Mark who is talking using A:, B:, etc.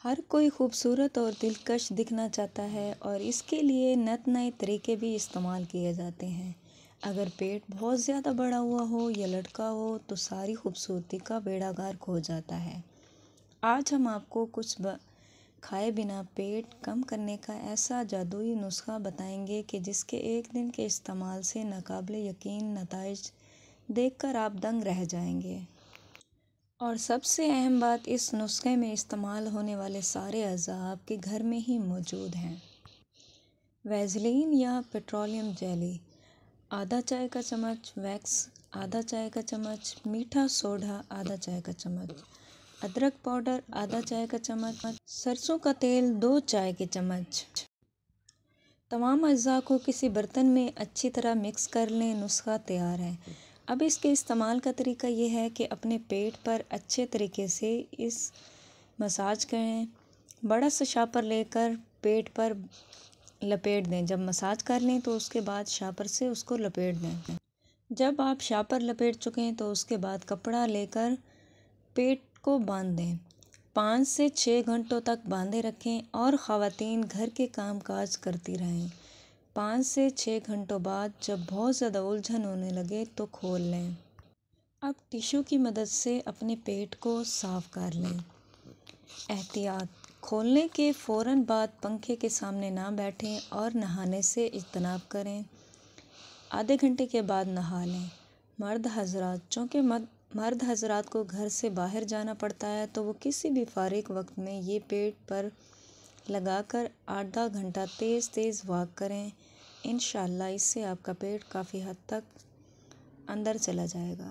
A: ہر کوئی خوبصورت اور دلکش دکھنا چاہتا ہے اور اس کے لیے نت نئے طریقے بھی استعمال کیے جاتے ہیں۔ اگر پیٹ بہت زیادہ بڑا ہوا ہو یا لٹکا ہو تو ساری خوبصورتی کا بیڑا غرق ہو جاتا ہے۔ آج ہم آپ کو کچھ کھائے بنا پیٹ کم کرنے کا ایسا جادوئی نسخہ بتائیں گے کہ جس کے ایک دن کے استعمال سے ناقابل یقین نتائج دیکھ کر آپ دنگ رہ جائیں گے۔ اور سب سے اہم بات، اس نسخے میں استعمال ہونے والے سارے اعضاء آپ کے گھر میں ہی موجود ہیں۔ ویزلین یا پیٹرولیم جیلی، آدھا چائے کا چمچ ویکس، آدھا چائے کا چمچ میٹھا سوڈا، آدھا چائے کا چمچ ادرک پاؤڈر، آدھا چائے کا چمچ سرسوں کا تیل، 2 چائے کے چمچ۔ تمام اجزاء کو کسی برتن میں اچھی طرح مکس کر لیں۔ نسخہ تیار ہے۔ اب اس کے استعمال کا طریقہ یہ ہے کہ اپنے پیٹ پر اچھے طریقے سے اس مساج کریں۔ بڑا سا شاپر لے کر پیٹ پر لپیٹ دیں۔ جب مساج کر لیں تو اس کے بعد شاپر سے اس کو لپیٹ دیں۔ جب آپ شاپر لپیٹ چکیں تو اس کے بعد کپڑا لے کر پیٹ کو باندھ دیں۔ 5 سے 6 گھنٹوں تک باندھے رکھیں اور خواتین گھر کے کام کاج کرتی رہیں۔ 5 سے 6 گھنٹوں بعد جب بہت زیادہ الجھن ہونے لگے تو کھول لیں۔ اب ٹشو کی مدد سے اپنے پیٹ کو صاف کر لیں۔ احتیاط: کھولنے کے فوراً بعد پنکھے کے سامنے نہ بیٹھیں اور نہانے سے اجتناب کریں۔ آدھے گھنٹے کے بعد نہا لیں۔ مرد حضرات: چونکہ مرد حضرات کو گھر سے باہر جانا پڑتا ہے تو وہ کسی بھی فارغ وقت میں یہ پیٹ پر لگا کر آدھا گھنٹہ تیز تیز واک کریں۔ انشاءاللہ اس سے آپ کا پیٹ کافی حد تک اندر چلا جائے گا۔